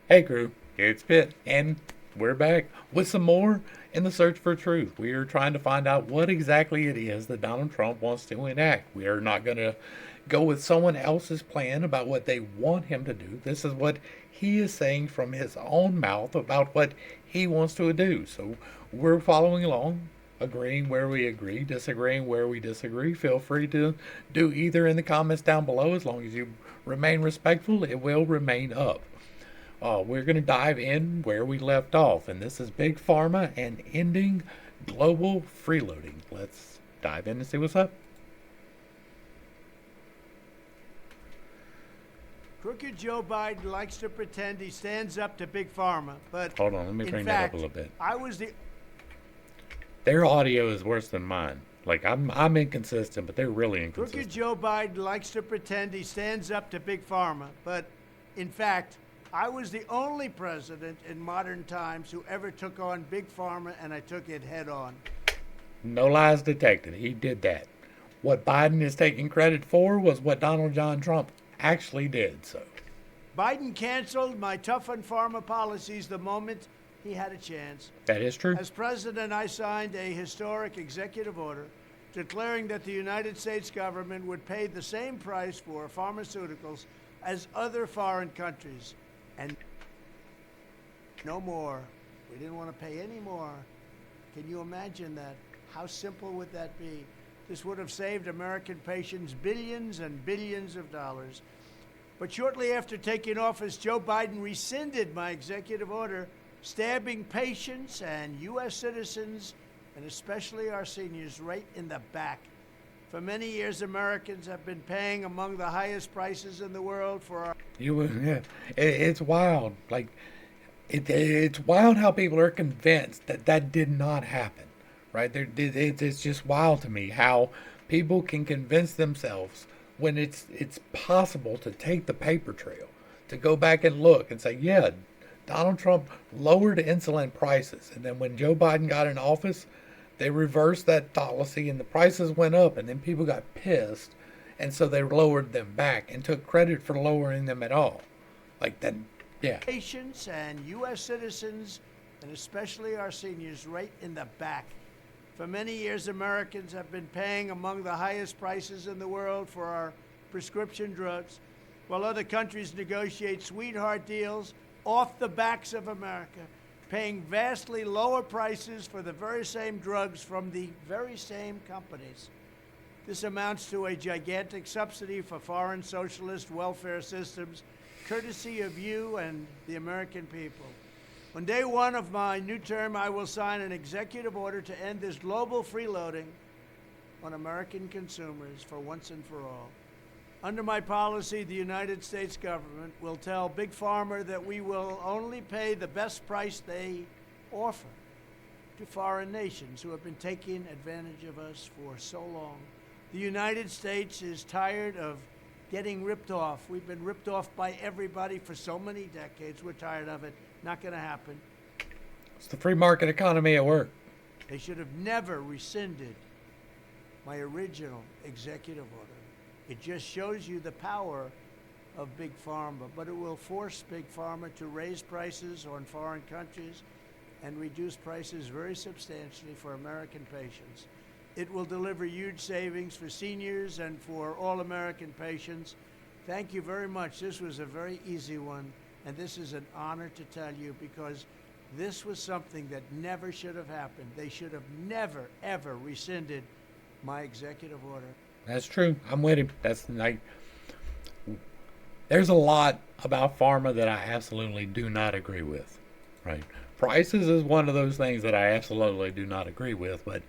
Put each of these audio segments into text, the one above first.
Hey crew, it's Pitt, and we're back with some more in the search for truth. We are trying to find out what exactly it is that Donald Trump wants to enact. We are not going to go with someone else's plan about what they want him to do. This is what he is saying from his own mouth about what he wants to do. So we're following along, agreeing where we agree, disagreeing where we disagree. Feel free to do either in the comments down below. As long as you remain respectful, it will remain up. We're going to dive in where we left off, and this is Big Pharma and ending global freeloading. Let's dive in and see what's up. Crooked Joe Biden likes to pretend he stands up to Big Pharma, but Hold on, let me bring that up a little bit. Their audio is worse than mine. Like, I'm inconsistent, but they're really inconsistent. Crooked Joe Biden likes to pretend he stands up to Big Pharma, but in fact, I was the only president in modern times who ever took on Big Pharma, and I took it head on. No lies detected. He did that. What Biden is taking credit for was what Donald John Trump actually did. So Biden canceled my tough on pharma policies the moment he had a chance. That is true. As president, I signed a historic executive order declaring that the United States government would pay the same price for pharmaceuticals as other foreign countries. And no more. We didn't want to pay any more. Can you imagine that? How simple would that be? This would have saved American patients billions and billions of dollars. But shortly after taking office, Joe Biden rescinded my executive order, stabbing patients and U.S. citizens, and especially our seniors, right in the back. For many years, Americans have been paying among the highest prices in the world for our... It's wild. Like, it's wild how people are convinced that that did not happen, right? It's just wild to me how people can convince themselves when it's possible to take the paper trail, to go back and look and say, yeah, Donald Trump lowered insulin prices. And then when Joe Biden got in office, they reversed that policy and the prices went up, and then people got pissed, and so they lowered them back and took credit for lowering them at all. Like that, yeah. Patients and U.S. citizens, and especially our seniors, right in the back. For many years, Americans have been paying among the highest prices in the world for our prescription drugs, while other countries negotiate sweetheart deals off the backs of America, paying vastly lower prices for the very same drugs from the very same companies. This amounts to a gigantic subsidy for foreign socialist welfare systems, courtesy of you and the American people. On day one of my new term, I will sign an executive order to end this global freeloading on American consumers for once and for all. Under my policy, the United States government will tell Big Pharma that we will only pay the best price they offer to foreign nations who have been taking advantage of us for so long. The United States is tired of getting ripped off. We've been ripped off by everybody for so many decades. We're tired of it. Not going to happen. It's the free market economy at work. They should have never rescinded my original executive order. It just shows you the power of Big Pharma, but it will force Big Pharma to raise prices on foreign countries and reduce prices very substantially for American patients. It will deliver huge savings for seniors and for all American patients. Thank you very much. This was a very easy one, and this is an honor to tell you, because this was something that never should have happened. They should have never, ever rescinded my executive order. That's true. I'm with him. That's like, there's a lot about pharma that I absolutely do not agree with, right? Prices is one of those things that I absolutely do not agree with, but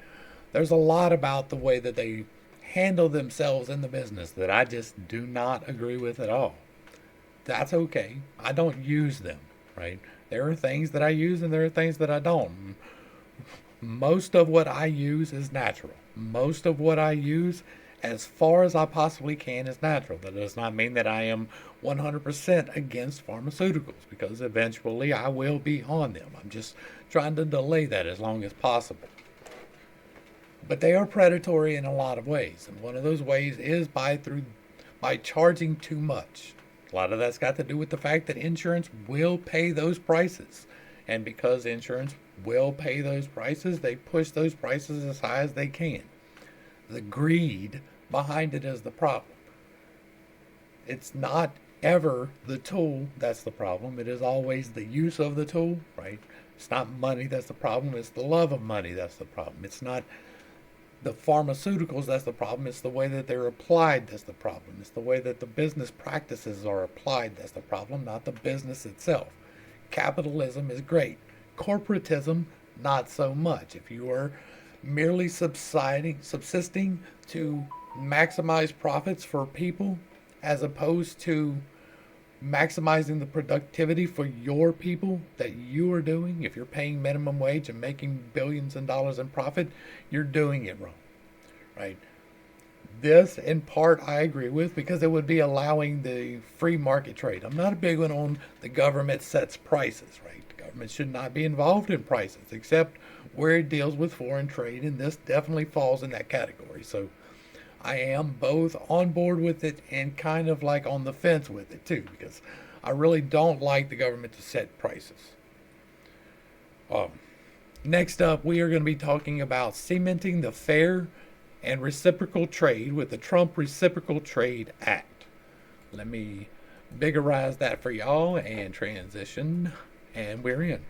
there's a lot about the way that they handle themselves in the business that I just do not agree with at all. That's okay. I don't use them, right? There are things that I use and there are things that I don't. Most of what I use is natural. Most of what I use, as far as I possibly can, is natural. That does not mean that I am 100% against pharmaceuticals, because eventually I will be on them. I'm just trying to delay that as long as possible. But they are predatory in a lot of ways, and one of those ways is by charging too much. A lot of that's got to do with the fact that insurance will pay those prices. And because insurance will pay those prices, they push those prices as high as they can. The greed behind it is the problem. It's not ever the tool that's the problem. It is always the use of the tool, right? It's not money that's the problem. It's the love of money that's the problem. It's not the pharmaceuticals that's the problem. It's the way that they're applied that's the problem. It's the way that the business practices are applied that's the problem, not the business itself. Capitalism is great. Corporatism, not so much. If you are merely subsisting to maximize profits for people as opposed to maximizing the productivity for your people that you are doing, if you're paying minimum wage and making billions of dollars in profit, you're doing it wrong, right? This, in part, I agree with because it would be allowing the free market trade. I'm not a big one on the government sets prices, right? The government should not be involved in prices except where it deals with foreign trade, and this definitely falls in that category. So I am both on board with it and kind of like on the fence with it too, because I really don't like the government to set prices. Next up, we are going to be talking about cementing the fair and reciprocal trade with the Trump Reciprocal Trade Act. Let me biggerize that for y'all and transition, and we're in.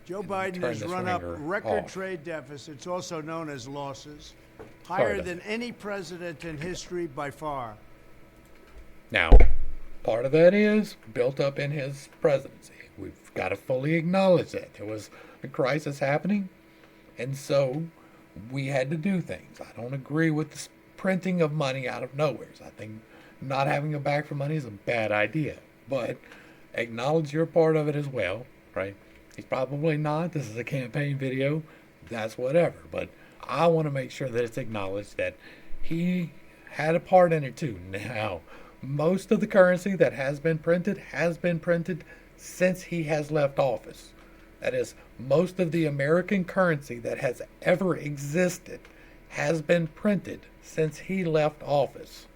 Joe Biden has run up record trade deficits, also known as losses, higher than any president in history by far. Now, part of that is built up in his presidency. We've got to fully acknowledge that. There was a crisis happening, and so we had to do things. I don't agree with the printing of money out of nowhere. I think not having a bag for money is a bad idea, but acknowledge your part of it as well, right? He's probably not. This is a campaign video. That's whatever. But I want to make sure that it's acknowledged that he had a part in it too. Now, most of the currency that has been printed since he has left office. That is, most of the American currency that has ever existed has been printed since he left office.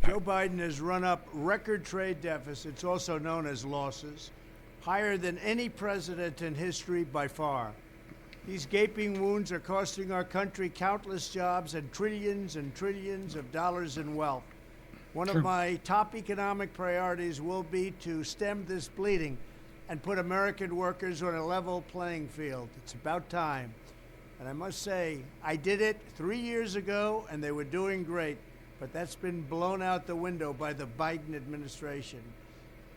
Joe Biden has run up record trade deficits, also known as losses, higher than any president in history by far. These gaping wounds are costing our country countless jobs and trillions of dollars in wealth. One of my top economic priorities will be to stem this bleeding and put American workers on a level playing field. It's about time. And I must say, I did it 3 years ago, and they were doing great. But that's been blown out the window by the Biden administration.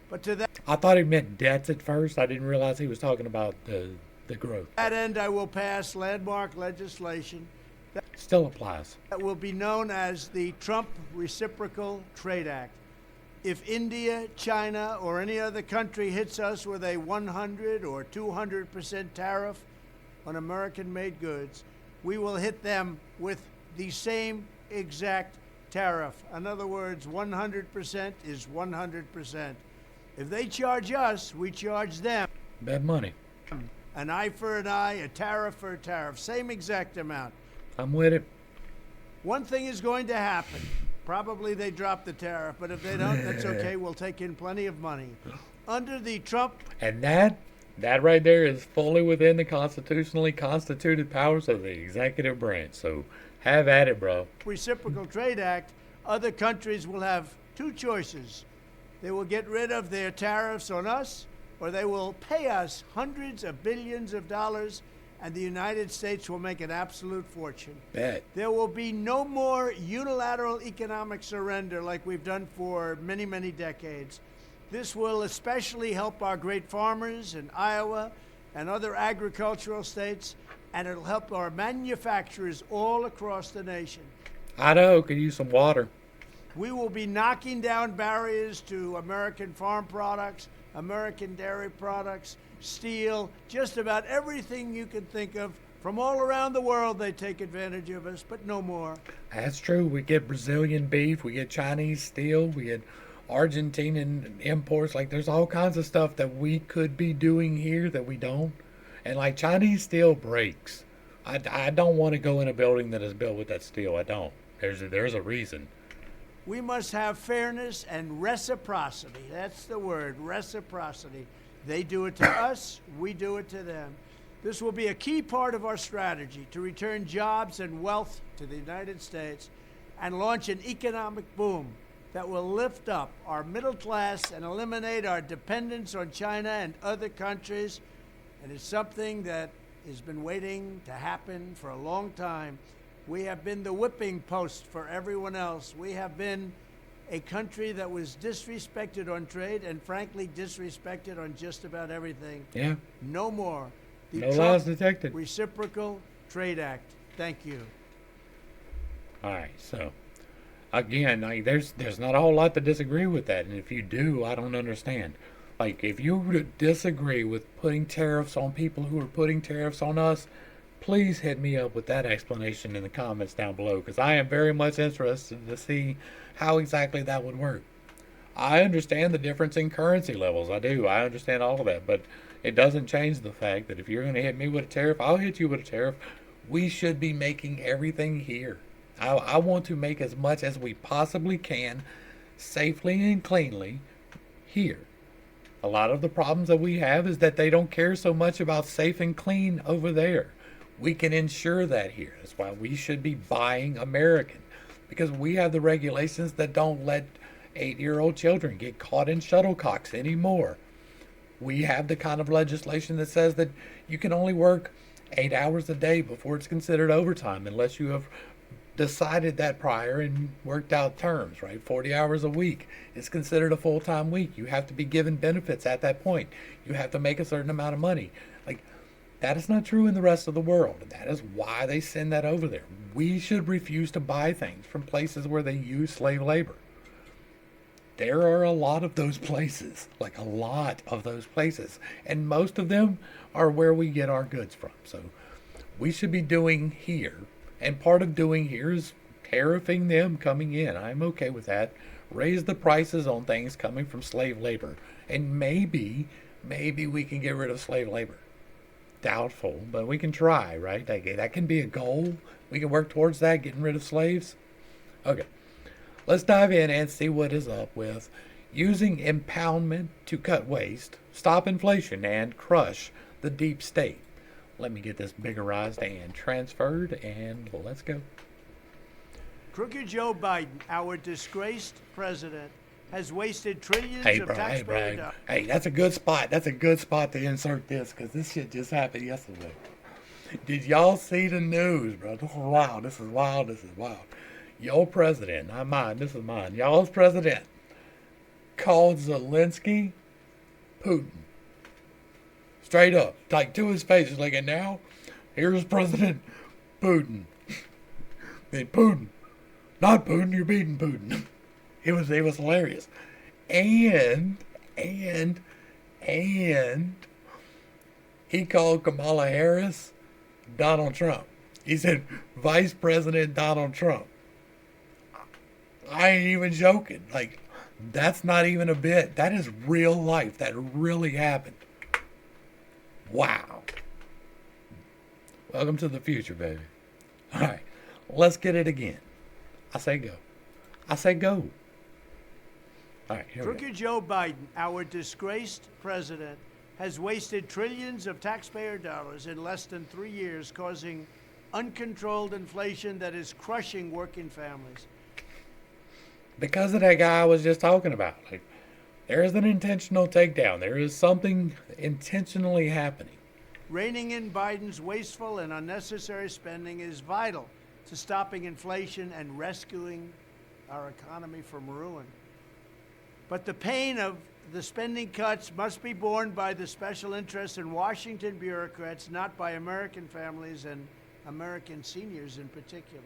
But to I thought he meant debts at first. I didn't realize he was talking about the growth. To that end, I will pass landmark legislation that still applies. That will be known as the Trump Reciprocal Trade Act. If India, China, or any other country hits us with a 100 or 200% tariff on American-made goods, we will hit them with the same exact tariff. In other words, 100% is 100%. If they charge us, we charge them. Bad money. An eye for an eye, a tariff for a tariff, same exact amount. I'm with it. One thing is going to happen. Probably they drop the tariff, but if they don't, that's okay. We'll take in plenty of money. Under the Trump... And that right there is fully within the constitutionally constituted powers of the executive branch. So have at it, bro. Reciprocal Trade Act, other countries will have two choices. They will get rid of their tariffs on us, or they will pay us hundreds of billions of dollars, and the United States will make an absolute fortune. Bet. There will be no more unilateral economic surrender like we've done for many, many decades. This will especially help our great farmers in Iowa and other agricultural states, and it'll help our manufacturers all across the nation. Idaho could use some water. We will be knocking down barriers to American farm products, American dairy products, steel, just about everything you can think of. From all around the world, they take advantage of us, but no more. That's true. We get Brazilian beef, we get Chinese steel, we get Argentinian imports. Like, there's all kinds of stuff that we could be doing here that we don't. And, like, Chinese steel breaks. I don't want to go in a building that is built with that steel. I don't. There's a reason. We must have fairness and reciprocity. That's the word, reciprocity. They do it to us, we do it to them. This will be a key part of our strategy to return jobs and wealth to the United States and launch an economic boom that will lift up our middle class and eliminate our dependence on China and other countries. And it's something that has been waiting to happen for a long time. We have been the whipping post for everyone else. We have been a country that was disrespected on trade and frankly disrespected on just about everything. Yeah. No more. The No laws detected. Reciprocal Trade Act. Thank you. All right, so again, like, there's not a whole lot to disagree with that, and if you do, I don't understand. Like, if you would disagree with putting tariffs on people who are putting tariffs on us, please hit me up with that explanation in the comments down below, because I am very much interested to see how exactly that would work. I understand the difference in currency levels. I do. I understand all of that, but it doesn't change the fact that if you're going to hit me with a tariff, I'll hit you with a tariff. We should be making everything here. I want to make as much as we possibly can, safely and cleanly, here. A lot of the problems that we have is that they don't care so much about safe and clean over there. We can ensure that here. That's why we should be buying American, because we have the regulations that don't let 8-year-old children get caught in shuttlecocks anymore. We have the kind of legislation that says that you can only work 8 hours a day before it's considered overtime unless you have decided that prior and worked out terms, right? 40 hours a week is considered a full-time week. You have to be given benefits at that point. You have to make a certain amount of money. Like, that is not true in the rest of the world. And that is why they send that over there. We should refuse to buy things from places where they use slave labor. There are a lot of those places, like a lot of those places. And most of them are where we get our goods from. So we should be doing here. And part of doing here is tariffing them coming in. I'm okay with that. Raise the prices on things coming from slave labor. And maybe we can get rid of slave labor. Doubtful, but we can try, right? That can be a goal. We can work towards that, getting rid of slaves. Okay, let's dive in and see what is up with using impoundment to cut waste, stop inflation, and crush the deep state. Let me get this biggerized and transferred, and let's go. Crooked Joe Biden, our disgraced president, has wasted trillions of taxpayer dollars. Hey, that's a good spot. That's a good spot to insert this, because this shit just happened yesterday. Did y'all see the news, bro? This is wild. This is wild. This is wild. Your president, not mine. This is mine. Y'all's president called Zelensky Putin. Straight up, like to his face. It's like, and now, here's President Putin. And Putin, not Putin. You're beating Putin. It was hilarious, and he called Kamala Harris Donald Trump. He said Vice President Donald Trump. I ain't even joking. Like, that's not even a bit. That is real life. That really happened. Wow. Welcome to the future, baby. All right, let's get it again. I say go. I say go. All right, here we go. Crooked Joe Biden, our disgraced president, has wasted trillions of taxpayer dollars in less than 3 years, causing uncontrolled inflation that is crushing working families. Because of that guy I was just talking about. Like, there is an intentional takedown. There is something intentionally happening. Reining in Biden's wasteful and unnecessary spending is vital to stopping inflation and rescuing our economy from ruin. But the pain of the spending cuts must be borne by the special interests and Washington bureaucrats, not by American families and American seniors in particular.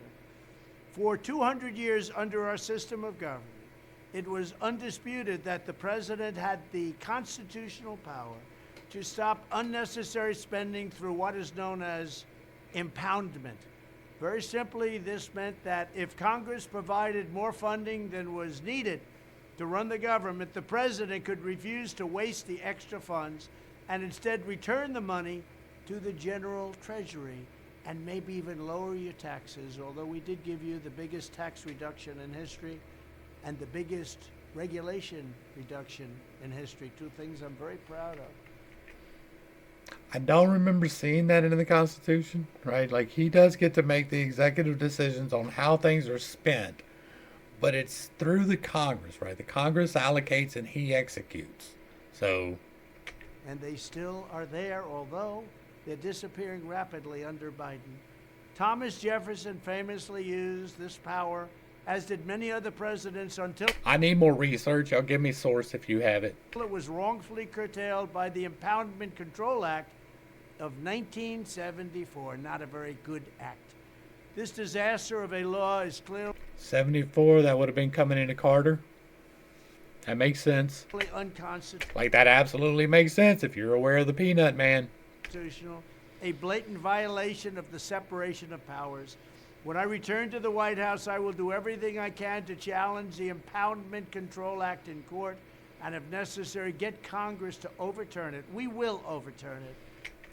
For 200 years under our system of government, it was undisputed that the president had the constitutional power to stop unnecessary spending through what is known as impoundment. Very simply, this meant that if Congress provided more funding than was needed to run the government, the president could refuse to waste the extra funds and instead return the money to the general treasury and maybe even lower your taxes, although we did give you the biggest tax reduction in history, and the biggest regulation reduction in history. Two things I'm very proud of. I don't remember seeing that in the Constitution, right? Like, he does get to make the executive decisions on how things are spent, but it's through the Congress, right? The Congress allocates and he executes. So, And they still are there, although they're disappearing rapidly under Biden. Thomas Jefferson famously used this power, as did many other presidents, until I need more research. Y'all give me source if you have it. it was wrongfully curtailed by the Impoundment Control Act of 1974. Not a very good act. This disaster of a law is clearly 74, that would have been coming into Carter. That makes sense. unconstitutional, Like, that absolutely makes sense if you're aware of the Peanut Man. a blatant violation of the separation of powers. When I return to the White House, I will do everything I can to challenge the Impoundment Control Act in court and, if necessary, get Congress to overturn it. We will overturn it.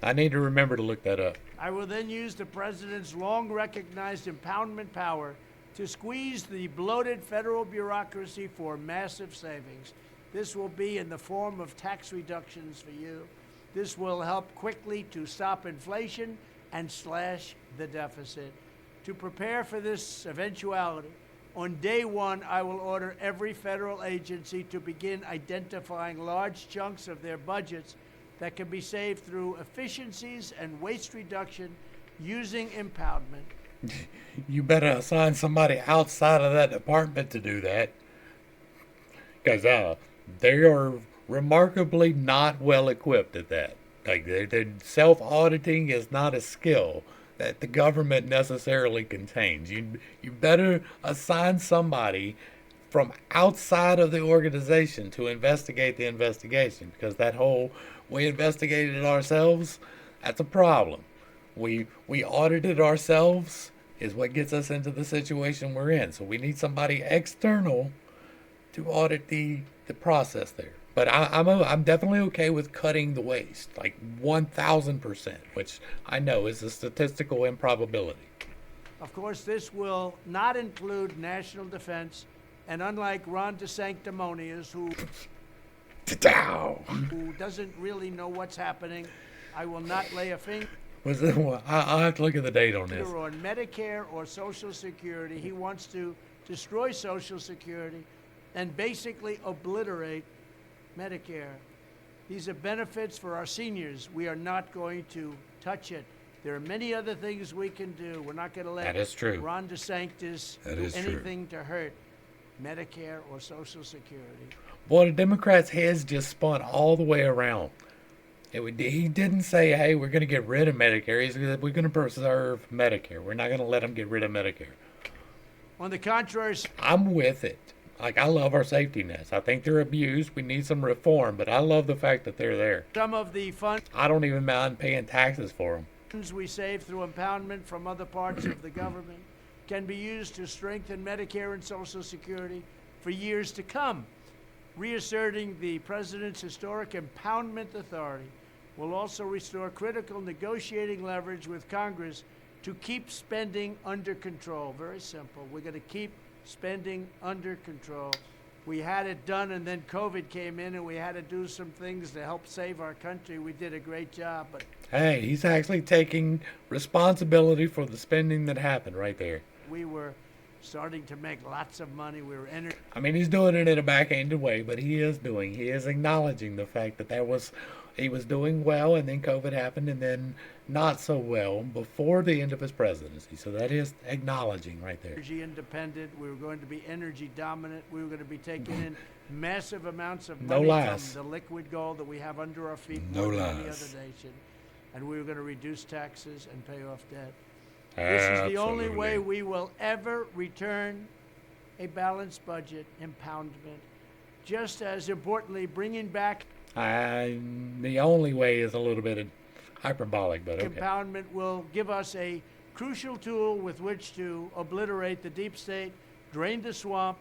I need to remember to look that up. I will then use the president's long-recognized impoundment power to squeeze the bloated federal bureaucracy for massive savings. This will be in the form of tax reductions for you. This will help quickly to stop inflation and slash the deficit. To prepare for this eventuality, on day one, I will order every federal agency to begin identifying large chunks of their budgets that can be saved through efficiencies and waste reduction using impoundment. You better assign somebody outside of that department to do that. Because they are remarkably not well equipped at that. Like, their self-auditing is not a skill that the government necessarily contains. You better assign somebody from outside of the organization to investigate the investigation, because that whole we investigated it ourselves, that's a problem. We audited ourselves is what gets us into the situation we're in. So we need somebody external to audit the process there. But I'm definitely okay with cutting the waste, like 1,000%, which I know is a statistical improbability. Of course, this will not include national defense, and unlike Ron DeSanctimonious, who doesn't really know what's happening, I will not lay a finger I'll have to look at the date on this. on Medicare or Social Security. He wants to destroy Social Security and basically obliterate Medicare. These are benefits for our seniors. We are not going to touch it. There are many other things we can do. We're not going to let That is true. Ron DeSantis That do is true. anything to hurt Medicare or Social Security. Boy, the Democrats' heads just spun all the way around. He didn't say, hey, we're going to get rid of Medicare. He said, we're going to preserve Medicare. We're not going to let them get rid of Medicare. On the contrary, I'm with it. Like, I love our safety nets. I think they're abused. We need some reform, but I love the fact that they're there. some of the funds I don't even mind paying taxes for them. we save through impoundment from other parts of the government can be used to strengthen Medicare and Social Security for years to come. Reasserting the president's historic impoundment authority will also restore critical negotiating leverage with Congress to keep spending under control. Very simple. We're going to keep spending under control. We had it done, and then COVID came in, and we had to do some things to help save our country. We did a great job, but Hey, he's actually taking responsibility for the spending that happened right there. we were starting to make lots of money. We were I mean, he's doing it in a backhanded way, but he is acknowledging the fact that he was doing well, and then COVID happened, and then not so well before the end of his presidency. So that is acknowledging right there. energy independent. We were going to be energy dominant. We were going to be taking in massive amounts of No money lies. from the liquid gold that we have under our feet No more than any lies. other nation. And we were going to reduce taxes and pay off debt. This is the only way we will ever return a balanced budget, impoundment. Just as importantly, bringing back The only way is a little bit hyperbolic, but okay. impoundment will give us a crucial tool with which to obliterate the deep state, drain the swamp,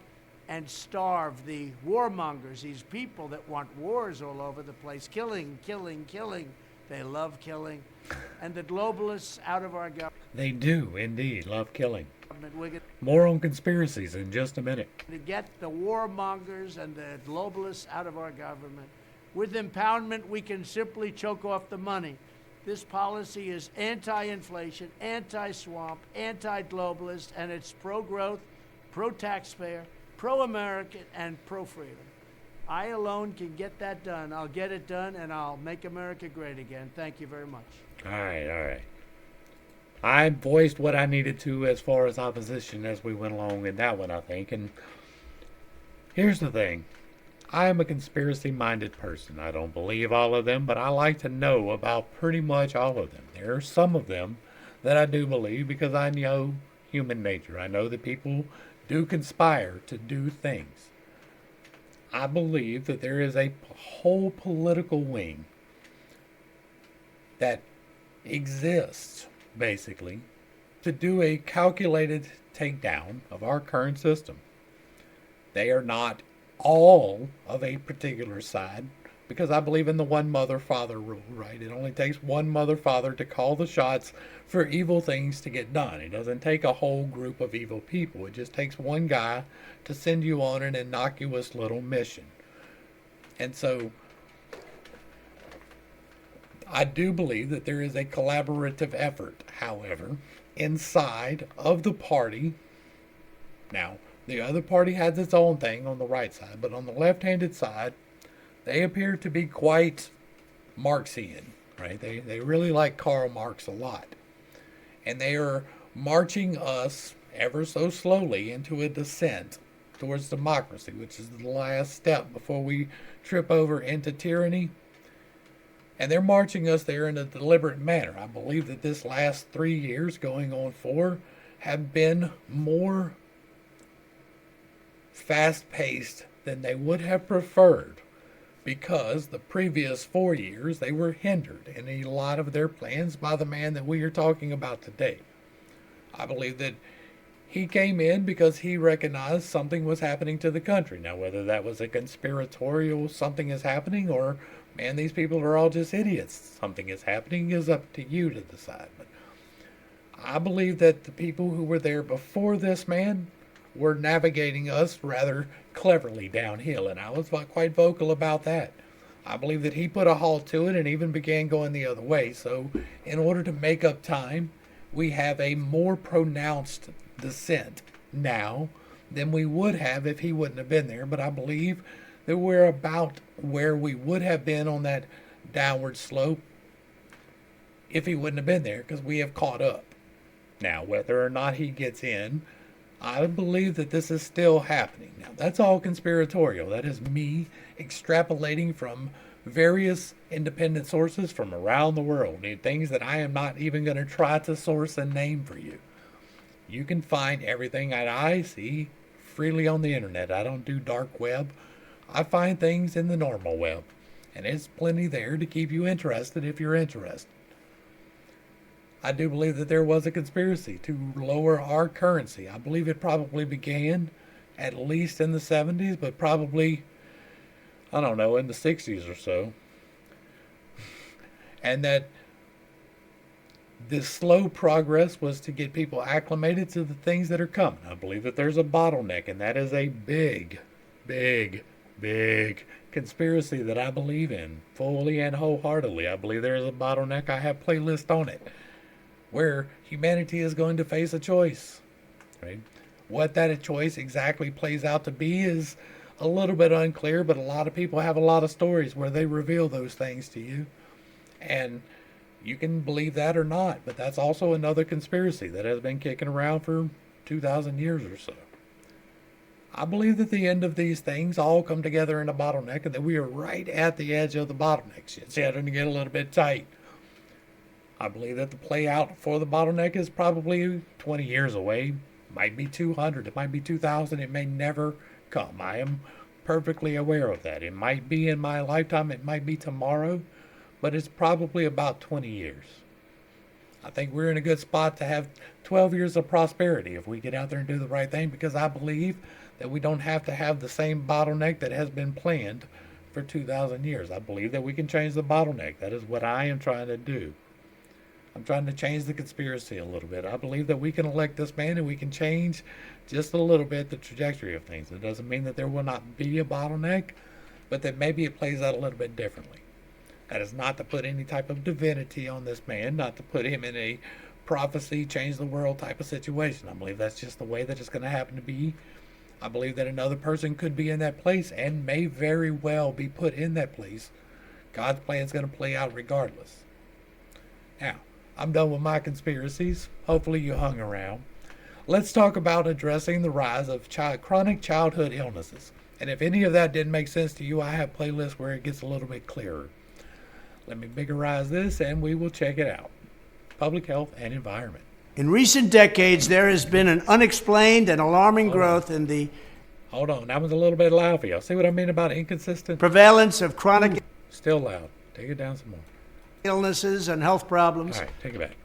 and starve the warmongers, these people that want wars all over the place, killing, killing, killing. They love killing. And the globalists out of our government. They do indeed love killing. We're gonna More on conspiracies in just a minute. To get the warmongers and the globalists out of our government. With impoundment, we can simply choke off the money. This policy is anti-inflation, anti-swamp, anti-globalist, and it's pro-growth, pro-taxpayer, pro-American, and pro-freedom. I alone can get that done. I'll get it done, and I'll make America great again. Thank you very much. All right. I voiced what I needed to as far as opposition as we went along in that one, I think. And here's the thing. I am a conspiracy-minded person. I don't believe all of them, but I like to know about pretty much all of them. There are some of them that I do believe because I know human nature. I know that people do conspire to do things. I believe that there is a whole political wing that exists, basically, to do a calculated takedown of our current system. They are not all of a particular side, because I believe in the one mother-father rule, right? It only takes one mother-father to call the shots for evil things to get done. It doesn't take a whole group of evil people. It just takes one guy to send you on an innocuous little mission. And so I do believe that there is a collaborative effort, however, inside of the party. Now, the other party has its own thing on the right side, but on the left-handed side, they appear to be quite Marxian, right? They really like Karl Marx a lot. And they are marching us ever so slowly into a descent towards democracy, which is the last step before we trip over into tyranny. And they're marching us there in a deliberate manner. I believe that this last 3 years, going on 4, have been more fast-paced than they would have preferred, because the previous 4 years they were hindered in a lot of their plans by the man that we are talking about today. I believe that he came in because he recognized something was happening to the country. Now, whether that was a conspiratorial something is happening, or, man, these people are all just idiots, something is happening, is up to you to decide. But I believe that the people who were there before this man were navigating us rather cleverly downhill, and I was quite vocal about that. I believe that he put a halt to it and even began going the other way. So in order to make up time, we have a more pronounced descent now than we would have if he wouldn't have been there. But I believe that we're about where we would have been on that downward slope if he wouldn't have been there, because we have caught up. Now, whether or not he gets in, I believe that this is still happening. Now, that's all conspiratorial. That is me extrapolating from various independent sources from around the world, things that I am not even going to try to source and name for you. You can find everything that I see freely on the internet. I don't do dark web. I find things in the normal web, and it's plenty there to keep you interested if you're interested. I do believe that there was a conspiracy to lower our currency. I believe it probably began at least in the 70s, but probably, I don't know, in the 60s or so. And that this slow progress was to get people acclimated to the things that are coming. I believe that there's a bottleneck, and that is a big conspiracy that I believe in fully and wholeheartedly. I believe there is a bottleneck. I have playlists on it, where humanity is going to face a choice, right? What that choice exactly plays out to be is a little bit unclear, but a lot of people have a lot of stories where they reveal those things to you. And you can believe that or not, but that's also another conspiracy that has been kicking around for 2,000 years or so. I believe that the end of these things all come together in a bottleneck, and that we are right at the edge of the bottleneck. It's starting to get a little bit tight. I believe that the play out for the bottleneck is probably 20 years away. It might be 200. It might be 2,000. It may never come. I am perfectly aware of that. It might be in my lifetime. It might be tomorrow. But it's probably about 20 years. I think we're in a good spot to have 12 years of prosperity if we get out there and do the right thing, because I believe that we don't have to have the same bottleneck that has been planned for 2,000 years. I believe that we can change the bottleneck. That is what I am trying to do. I'm trying to change the conspiracy a little bit. I believe that we can elect this man and we can change just a little bit the trajectory of things. It doesn't mean that there will not be a bottleneck, but that maybe it plays out a little bit differently. That is not to put any type of divinity on this man, not to put him in a prophecy, change the world type of situation. I believe that's just the way that it's going to happen to be. I believe that another person could be in that place and may very well be put in that place. God's plan is going to play out regardless. Now, I'm done with my conspiracies. Hopefully you hung around. Let's talk about addressing the rise of chronic childhood illnesses. And if any of that didn't make sense to you, I have playlists where it gets a little bit clearer. Let me biggerize this and we will check it out. Public health and environment. In recent decades, there has been an unexplained and alarming growth in the Hold on, that was a little bit loud for y'all. See what I mean about inconsistent? prevalence of chronic Still loud. Take it down some more. illnesses and health problems. All right, take it back.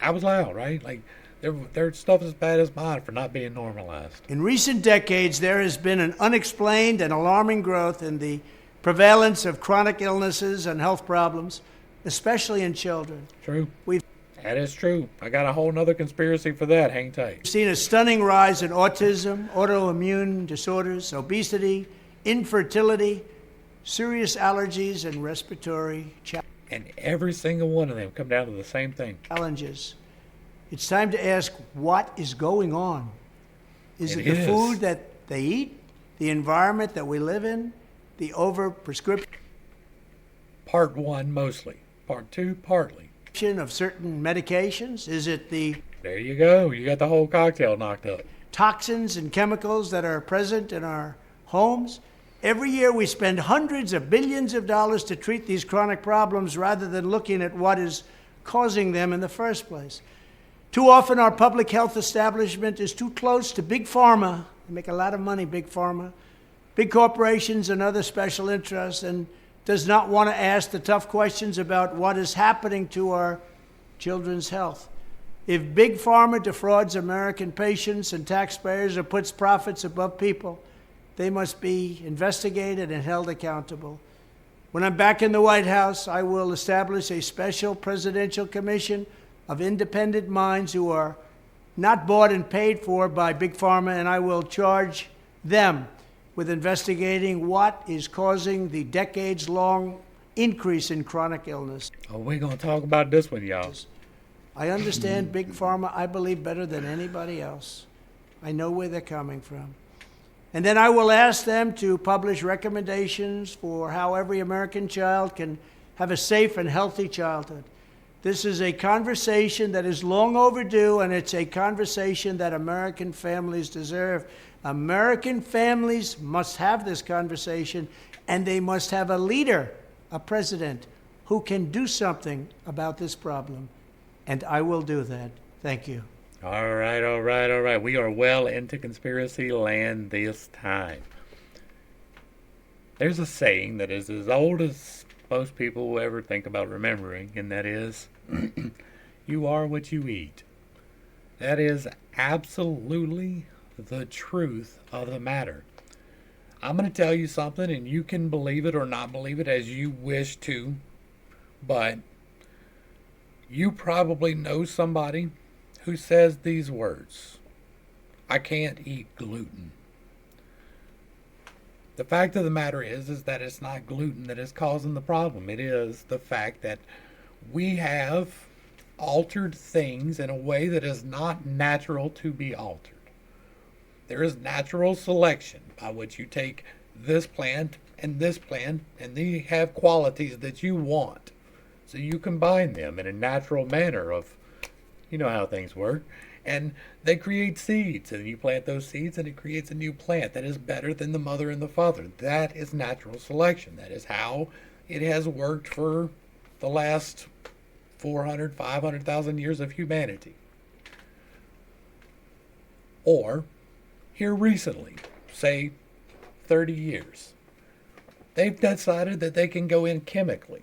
That was loud, right? Like, their stuff is as bad as mine for not being normalized. In recent decades, there has been an unexplained and alarming growth in the prevalence of chronic illnesses and health problems, especially in children. True. We've That is true. I got a whole nother conspiracy for that. Hang tight. seen a stunning rise in autism, autoimmune disorders, obesity, infertility, serious allergies, and respiratory And every single one of them come down to the same thing. challenges. It's time to ask, what is going on? Is it It the is. food that they eat, the environment that we live in, the over-prescription Part one, mostly. Part two, partly. of certain medications? Is it the There you go. You got the whole cocktail knocked up. toxins and chemicals that are present in our homes? Every year we spend hundreds of billions of dollars to treat these chronic problems rather than looking at what is causing them in the first place. Too often our public health establishment is too close to big pharma. They make a lot of money, big pharma, big corporations and other special interests, and does not want to ask the tough questions about what is happening to our children's health. If big pharma defrauds American patients and taxpayers or puts profits above people, they must be investigated and held accountable. When I'm back in the White House, I will establish a special presidential commission of independent minds who are not bought and paid for by big pharma, and I will charge them with investigating what is causing the decades-long increase in chronic illness. Oh, we're going to talk about this one, y'all. I understand big pharma, I believe, better than anybody else. I know where they're coming from. And then I will ask them to publish recommendations for how every American child can have a safe and healthy childhood. This is a conversation that is long overdue, and it's a conversation that American families deserve. American families must have this conversation, and they must have a leader, a president, who can do something about this problem. And I will do that. Thank you. All right, all right, all right. We are well into conspiracy land this time. There's a saying that is as old as most people will ever think about remembering, and that is, you are what you eat. That is absolutely the truth of the matter. I'm going to tell you something, and you can believe it or not believe it as you wish to, but you probably know somebody who says these words: I can't eat gluten. The fact of the matter is that it's not gluten that is causing the problem. It is the fact that we have altered things in a way that is not natural to be altered. There is natural selection by which you take this plant, and they have qualities that you want. So you combine them in a natural manner of, you know how things work. And they create seeds, and you plant those seeds, and it creates a new plant that is better than the mother and the father. That is natural selection. That is how it has worked for the last 400, 500,000 years of humanity. Or, here recently, say 30 years, they've decided that they can go in chemically,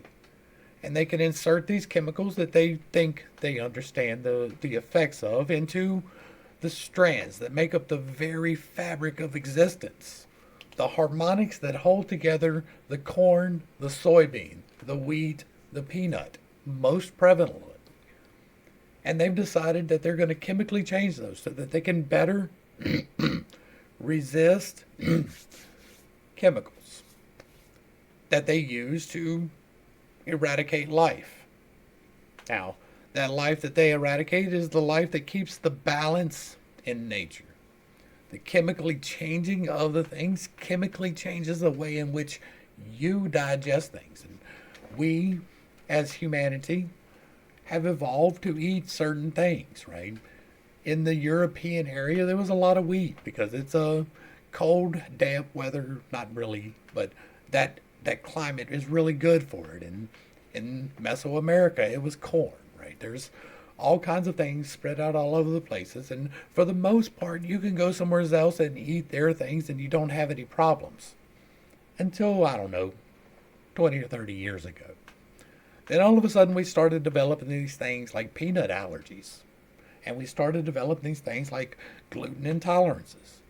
and they can insert these chemicals that they think they understand the effects of into the strands that make up the very fabric of existence. The harmonics that hold together the corn, the soybean, the wheat, the peanut, most prevalently. And they've decided that they're going to chemically change those so that they can better resist chemicals that they use to eradicate life. Now, that life that they eradicate is the life that keeps the balance in nature. The chemically changing of the things chemically changes the way in which you digest things. And we, as humanity, have evolved to eat certain things, right? In the European area, there was a lot of wheat because it's a cold, damp weather. Not really, but that climate is really good for it. And in Mesoamerica, it was corn, right? There's all kinds of things spread out all over the places. And for the most part, you can go somewhere else and eat their things and you don't have any problems. Until, I don't know, 20 or 30 years ago. Then all of a sudden we started developing these things like peanut allergies. And we started developing these things like gluten intolerances.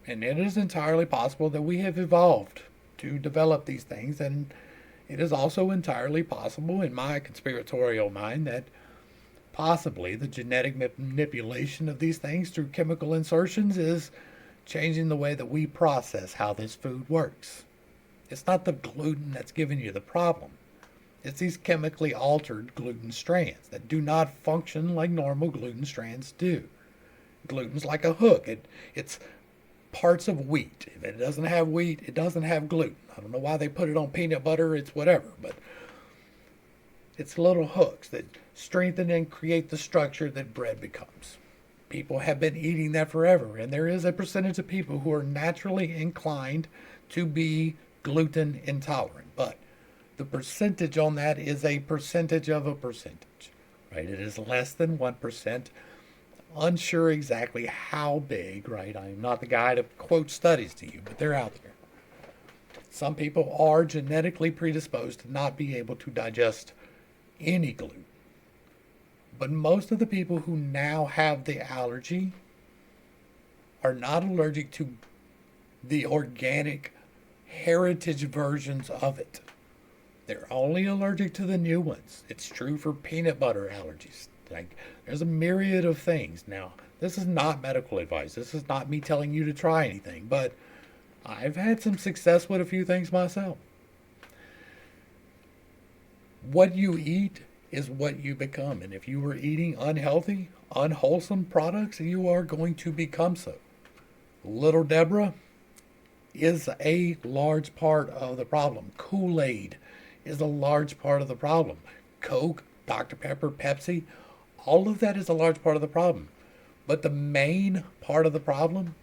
And it is entirely possible that we have evolved to develop these things. And it is also entirely possible, in my conspiratorial mind, that possibly the genetic manipulation of these things through chemical insertions is changing the way that we process how this food works. It's not the gluten that's giving you the problem. It's these chemically altered gluten strands that do not function like normal gluten strands do. Gluten's like a hook. It's parts of wheat. If it doesn't have wheat, it doesn't have gluten. I don't know why they put it on peanut butter. It's whatever, but it's little hooks that strengthen and create the structure that bread becomes. People have been eating that forever, and there is a percentage of people who are naturally inclined to be gluten intolerant, but the percentage on that is a percentage of a percentage, right? It is less than 1%. Unsure exactly how big, right? I'm not the guy to quote studies to you, but they're out there. Some people are genetically predisposed to not be able to digest any gluten. But most of the people who now have the allergy are not allergic to the organic heritage versions of it. They're only allergic to the new ones. It's true for peanut butter allergies. Like, there's a myriad of things. Now, this is not medical advice. This is not me telling you to try anything, but I've had some success with a few things myself. What you eat is what you become. And if you are eating unhealthy, unwholesome products, you are going to become so. Little Deborah is a large part of the problem. Kool-Aid is a large part of the problem. Coke, Dr. Pepper, Pepsi, all of that is a large part of the problem. But the main part of the problem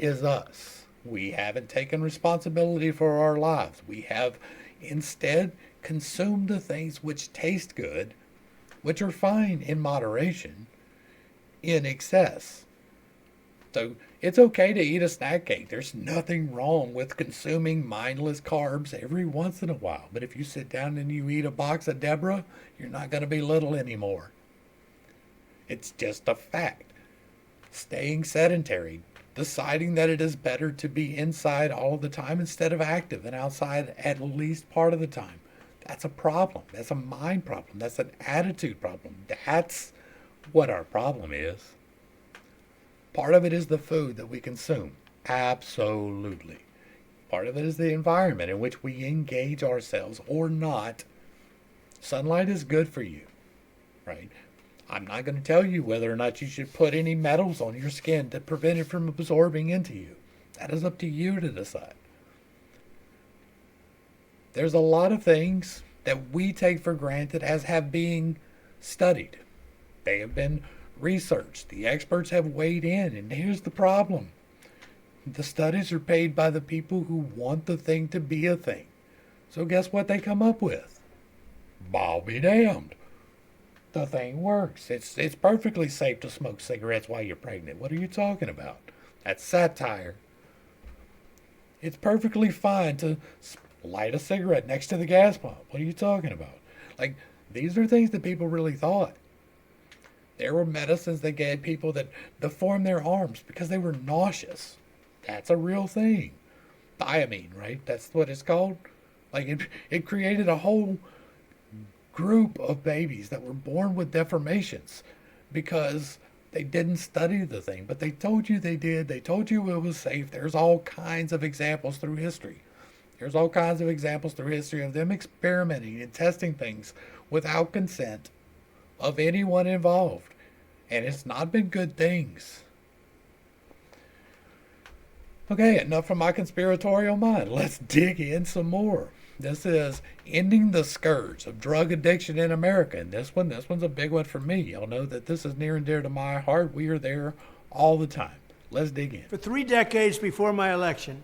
is us. We haven't taken responsibility for our lives. We have instead consumed the things which taste good, which are fine in moderation, in excess. So it's okay to eat a snack cake. There's nothing wrong with consuming mindless carbs every once in a while. But if you sit down and you eat a box of Deborah, you're not going to be little anymore. It's just a fact. Staying sedentary, deciding that it is better to be inside all the time instead of active and outside at least part of the time. That's a problem. That's a mind problem. That's an attitude problem. That's what our problem is. Part of it is the food that we consume. Absolutely. Part of it is the environment in which we engage ourselves or not. Sunlight is good for you, right? I'm not going to tell you whether or not you should put any metals on your skin to prevent it from absorbing into you. That is up to you to decide. There's a lot of things that we take for granted as have been studied. They have been researched. The experts have weighed in, and here's the problem. The studies are paid by the people who want the thing to be a thing. So guess what they come up with? I'll be damned. The thing works. It's perfectly safe to smoke cigarettes while you're pregnant. What are you talking about? That's satire. It's perfectly fine to light a cigarette next to the gas pump. What are you talking about? Like, these are things that people really thought. There were medicines that gave people that deformed their arms because they were nauseous. That's a real thing. Thiamine, right? That's what it's called. Like, it created a whole group of babies that were born with deformations because they didn't study the thing, but they told you they did. They told you it was safe. There's all kinds of examples through history. There's all kinds of examples through history of them experimenting and testing things without consent of anyone involved. And it's not been good things. Okay, enough from my conspiratorial mind. Let's dig in some more. This is ending the scourge of drug addiction in America. And this one's a big one for me. Y'all know that this is near and dear to my heart. We are there all the time. Let's dig in. For 3 decades before my election,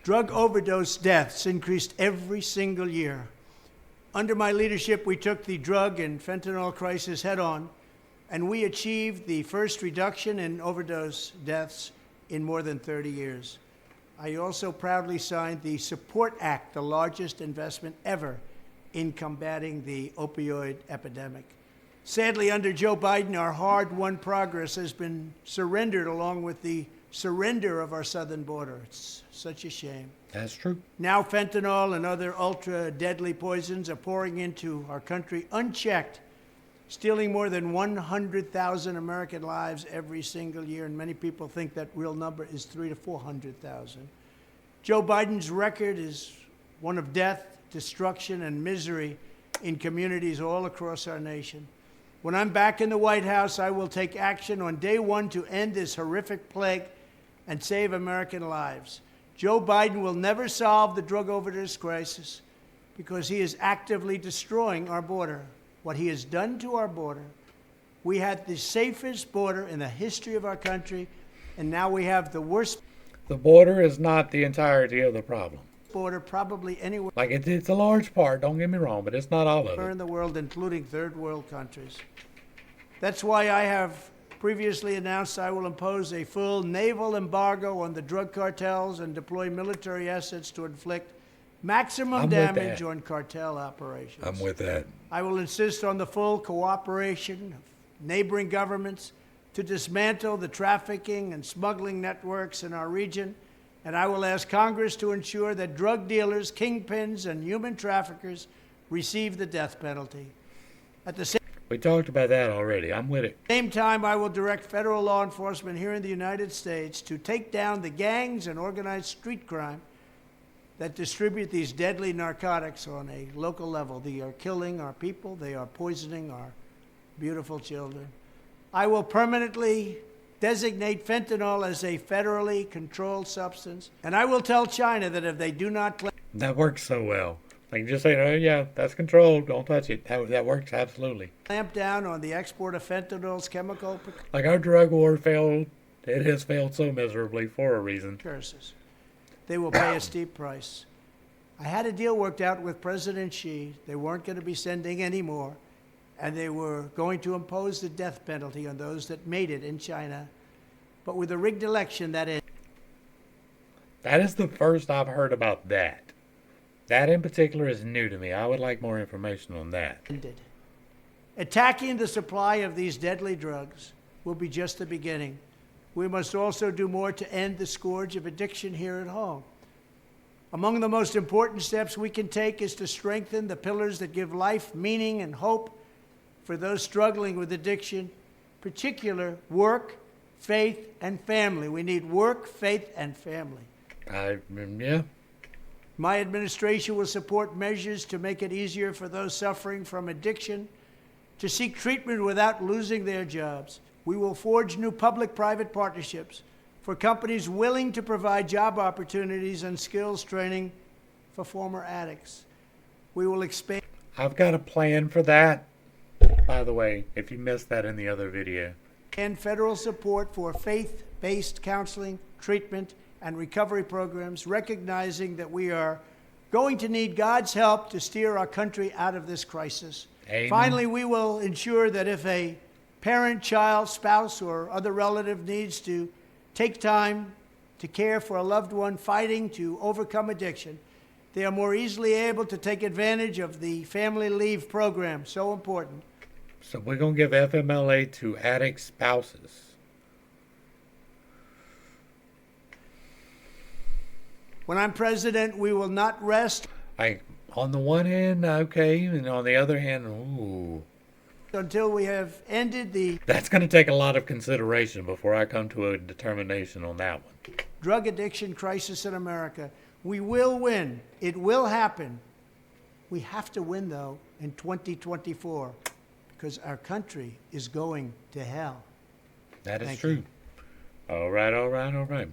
drug overdose deaths increased every single year. Under my leadership, we took the drug and fentanyl crisis head on, and we achieved the first reduction in overdose deaths in more than 30 years. I also proudly signed the Support Act, the largest investment ever in combating the opioid epidemic. Sadly, under Joe Biden, our hard-won progress has been surrendered along with the surrender of our southern border. It's such a shame. That's true. Now fentanyl and other ultra-deadly poisons are pouring into our country unchecked, stealing more than 100,000 American lives every single year, and many people think that real number is 300,000 to 400,000. Joe Biden's record is one of death, destruction, and misery in communities all across our nation. When I'm back in the White House, I will take action on day one to end this horrific plague and save American lives. Joe Biden will never solve the drug overdose crisis because he is actively destroying our border. What he has done to our border, we had the safest border in the history of our country, and now we have the worst. The border is not the entirety of the problem. Border probably anywhere. Like it's a large part, don't get me wrong, but it's not all of it. In the world, including third world countries. That's why I have previously announced I will impose a full naval embargo on the drug cartels and deploy military assets to inflict maximum damage on cartel operations. I'm with that. I will insist on the full cooperation of neighboring governments to dismantle the trafficking and smuggling networks in our region, and I will ask Congress to ensure that drug dealers, kingpins, and human traffickers receive the death penalty. At the We talked about that already. I'm with it. same time, I will direct federal law enforcement here in the United States to take down the gangs and organized street crime that distribute these deadly narcotics on a local level. They are killing our people. They are poisoning our beautiful children. I will permanently designate fentanyl as a federally controlled substance, and I will tell China that if they do not That works so well. Like just say, oh yeah, that's controlled. Don't touch it. That works absolutely. clamp down on the export of fentanyl's chemical Like our drug war failed. It has failed so miserably for a reason. precursors, they will pay a steep price. I had a deal worked out with President Xi. They weren't going to be sending any more, and they were going to impose the death penalty on those that made it in China. But with a rigged election, that That is the first I've heard about that. That in particular is new to me. I would like more information on that. ended. Attacking the supply of these deadly drugs will be just the beginning. We must also do more to end the scourge of addiction here at home. Among the most important steps we can take is to strengthen the pillars that give life, meaning, and hope for those struggling with addiction, particular work, faith, and family. We need work, faith, and family. Yeah. My administration will support measures to make it easier for those suffering from addiction to seek treatment without losing their jobs. We will forge new public-private partnerships for companies willing to provide job opportunities and skills training for former addicts. We will expand. I've got a plan for that. By the way, if you missed that in the other video. And federal support for faith-based counseling, treatment, and recovery programs, recognizing that we are going to need God's help to steer our country out of this crisis. Amen. Finally, we will ensure that if a parent, child, spouse, or other relative needs to take time to care for a loved one fighting to overcome addiction, they are more easily able to take advantage of the family leave program, so important. So we're going to give FMLA to addict spouses. When I'm president, we will not rest. I On the one hand, okay, and on the other hand, ooh, until we have ended the that's going to take a lot of consideration before I come to a determination on that one. drug addiction crisis in America. We will win. It will happen. We have to win, though, in 2024 because our country is going to hell. That is Thank true. you. All right, all right, all right.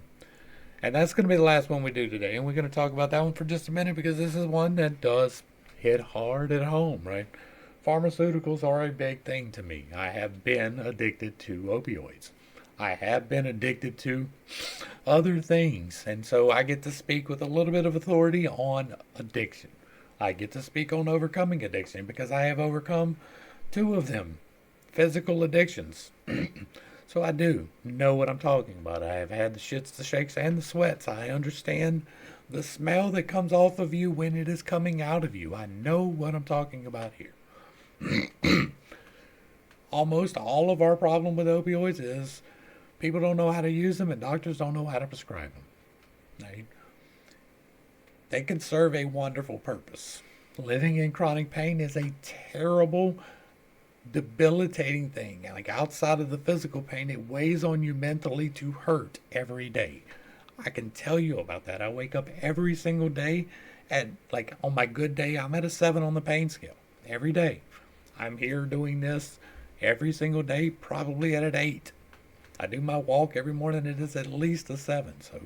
And that's going to be the last one we do today. And we're going to talk about that one for just a minute because this is one that does hit hard at home, right? Pharmaceuticals are a big thing to me. I have been addicted to opioids. I have been addicted to other things. And so I get to speak with a little bit of authority on addiction. I get to speak on overcoming addiction because I have overcome two of them, physical addictions. So I do know what I'm talking about. I have had the shits, the shakes, and the sweats. I understand the smell that comes off of you when it is coming out of you. I know what I'm talking about here. Almost all of our problem with opioids is people don't know how to use them and doctors don't know how to prescribe them. Right? They can serve a wonderful purpose. Living in chronic pain is a terrible, debilitating thing. Like outside of the physical pain, it weighs on you mentally to hurt every day. I can tell you about that. I wake up every single day at, like, on my good day, I'm at a 7 on the pain scale every day. I'm here doing this every single day, probably at an 8. I do my walk every morning. It is at least a 7. So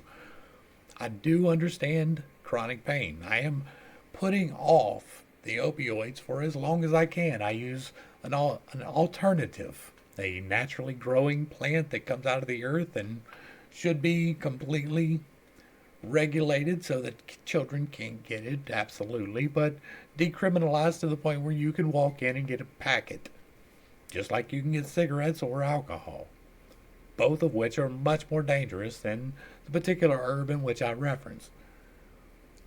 I do understand chronic pain. I am putting off the opioids for as long as I can. I use an alternative, a naturally growing plant that comes out of the earth and should be completely regulated so that children can't get it, absolutely, but decriminalized to the point where you can walk in and get a packet, just like you can get cigarettes or alcohol, both of which are much more dangerous than the particular herb in which I reference.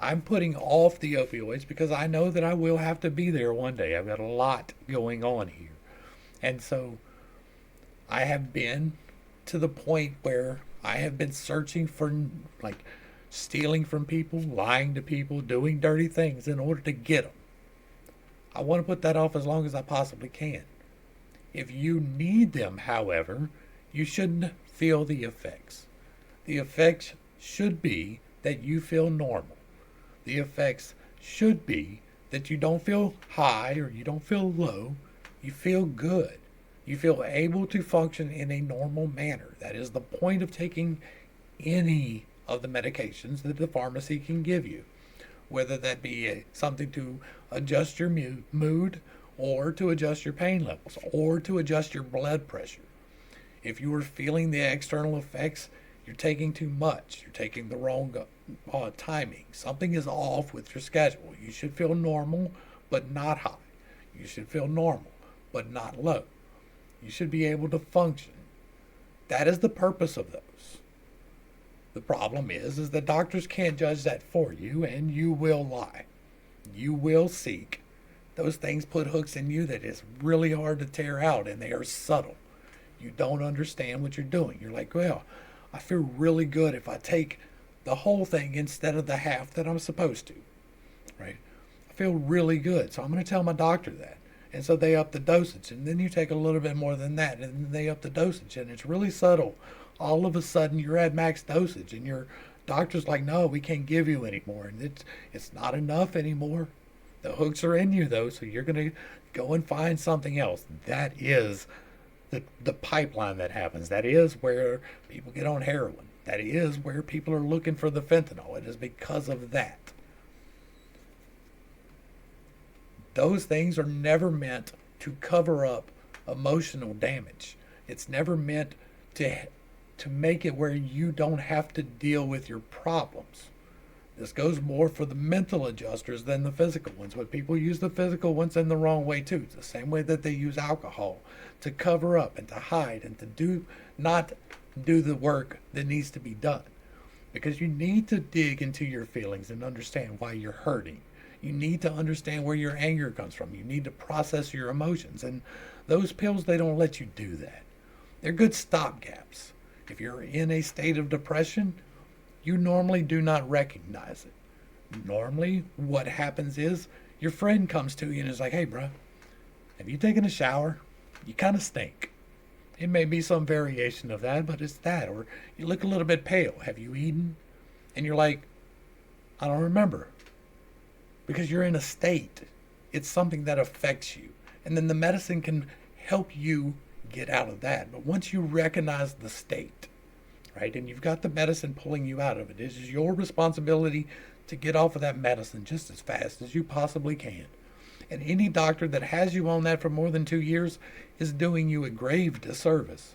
I'm putting off the opioids because I know that I will have to be there one day. I've got a lot going on here. And so I have been to the point where I have been searching for, like, stealing from people, lying to people, doing dirty things in order to get them. I want to put that off as long as I possibly can. If you need them, however, you shouldn't feel the effects. The effects should be that you feel normal. The effects should be that you don't feel high or you don't feel low. You feel good. You feel able to function in a normal manner. That is the point of taking any of the medications that the pharmacy can give you, whether that be something to adjust your mood or to adjust your pain levels or to adjust your blood pressure. If you are feeling the external effects, you're taking too much. You're taking the wrong timing. Something is off with your schedule. You should feel normal, but not high. You should feel normal, but not low. You should be able to function. That is the purpose of those. The problem is that doctors can't judge that for you, and you will lie. You will seek. Those things put hooks in you that is really hard to tear out, and they are subtle. You don't understand what you're doing. You're like, well, I feel really good if I take the whole thing instead of the half that I'm supposed to, right? I feel really good, so I'm going to tell my doctor that. And so they up the dosage, and then you take a little bit more than that, and then they up the dosage, and it's really subtle. All of a sudden, you're at max dosage, and your doctor's like, no, we can't give you any more, and it's not enough anymore. The hooks are in you, though, so you're going to go and find something else. That is the pipeline that happens. That is where people get on heroin. That is where people are looking for the fentanyl. It is because of that. Those things are never meant to cover up emotional damage. It's never meant to make it where you don't have to deal with your problems. This goes more for the mental adjusters than the physical ones, but people use the physical ones in the wrong way too. It's the same way that they use alcohol to cover up and to hide and to not do the work that needs to be done. Because you need to dig into your feelings and understand why you're hurting. You need to understand where your anger comes from. You need to process your emotions. And those pills, they don't let you do that. They're good stopgaps. If you're in a state of depression, you normally do not recognize it. Normally, what happens is your friend comes to you and is like, hey, bro, have you taken a shower? You kind of stink. It may be some variation of that, but it's that. Or you look a little bit pale. Have you eaten? And you're like, I don't remember. Because you're in a state. It's something that affects you. And then the medicine can help you get out of that. But once you recognize the state, right, and you've got the medicine pulling you out of it, it is your responsibility to get off of that medicine just as fast as you possibly can. And any doctor that has you on that for more than 2 years is doing you a grave disservice.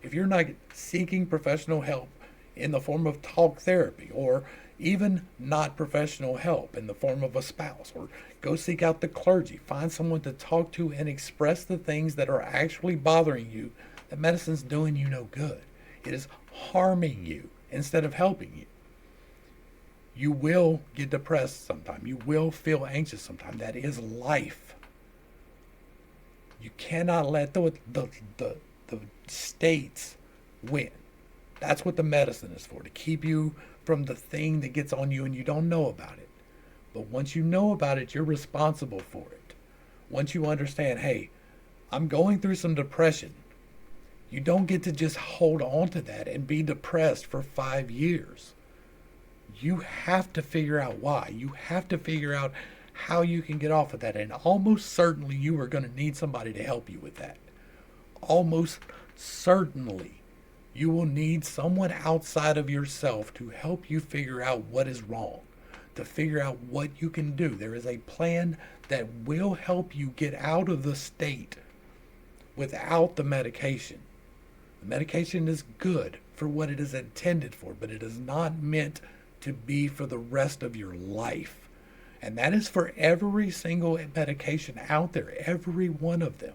If you're not seeking professional help in the form of talk therapy, or even not professional help in the form of a spouse, or go seek out the clergy, find someone to talk to and express the things that are actually bothering you, the medicine's doing you no good. It is harming you instead of helping you. You will get depressed sometime. You will feel anxious sometime. That is life. You cannot let the states win. That's what the medicine is for, to keep you from the thing that gets on you and you don't know about it. But once you know about it, you're responsible for it. Once you understand, hey, I'm going through some depression, you don't get to just hold on to that and be depressed for 5 years. You have to figure out why. You have to figure out how you can get off of that. And almost certainly you are going to need somebody to help you with that. Almost certainly you will need someone outside of yourself to help you figure out what is wrong, to figure out what you can do. There is a plan that will help you get out of the state without the medication. The medication is good for what it is intended for, but it is not meant to be for the rest of your life. And that is for every single medication out there, every one of them.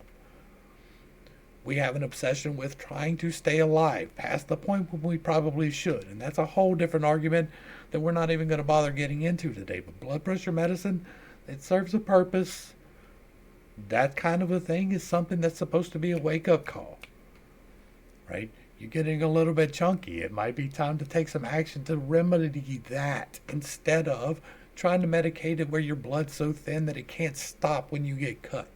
We have an obsession with trying to stay alive past the point when we probably should. And that's a whole different argument that we're not even going to bother getting into today. But blood pressure medicine, it serves a purpose. That kind of a thing is something that's supposed to be a wake-up call, right? You're getting a little bit chunky. It might be time to take some action to remedy that instead of trying to medicate it where your blood's so thin that it can't stop when you get cut.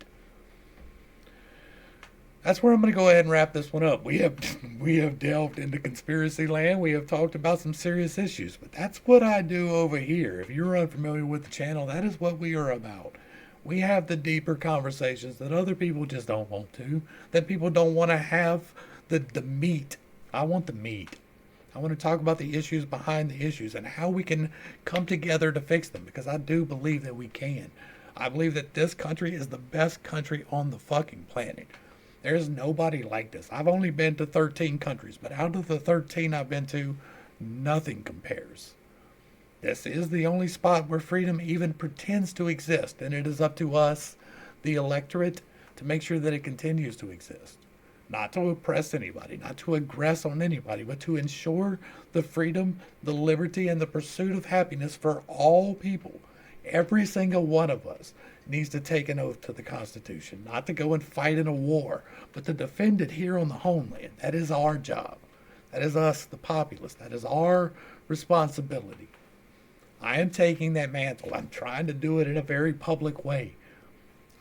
That's where I'm going to go ahead and wrap this one up. We have delved into conspiracy land. We have talked about some serious issues, but that's what I do over here. If you're unfamiliar with the channel, that is what we are about. We have the deeper conversations that other people just don't want to, that people don't want to have the meat. I want the meat. I want to talk about the issues behind the issues and how we can come together to fix them, because I do believe that we can. I believe that this country is the best country on the fucking planet. There's nobody like this. I've only been to 13 countries, but out of the 13 I've been to, nothing compares. This is the only spot where freedom even pretends to exist, and it is up to us, the electorate, to make sure that it continues to exist. Not to oppress anybody, not to aggress on anybody, but to ensure the freedom, the liberty, and the pursuit of happiness for all people. Every single one of us needs to take an oath to the Constitution, not to go and fight in a war, but to defend it here on the homeland. That is our job. That is us, the populace. That is our responsibility. I am taking that mantle. I'm trying to do it in a very public way.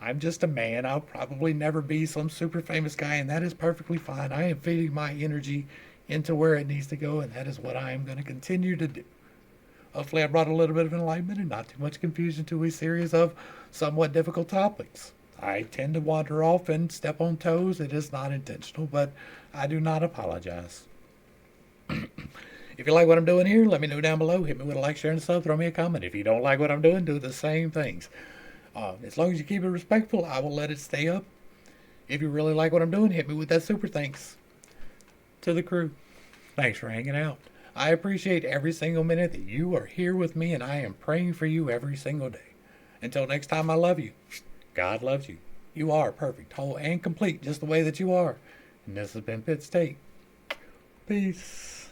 I'm just a man. I'll probably never be some super famous guy, and that is perfectly fine. I am feeding my energy into where it needs to go, and that is what I am going to continue to do. Hopefully I brought a little bit of enlightenment and not too much confusion to a series of somewhat difficult topics. I tend to wander off and step on toes. It is not intentional, but I do not apologize. If you like what I'm doing here, let me know down below. Hit me with a like, share, and a sub. Throw me a comment. If you don't like what I'm doing, do the same things. As long as you keep it respectful, I will let it stay up. If you really like what I'm doing, hit me with that super thanks. To the crew, thanks for hanging out. I appreciate every single minute that you are here with me, and I am praying for you every single day. Until next time, I love you. God loves you. You are perfect, whole, and complete just the way that you are. And this has been Pitt's Take. Peace.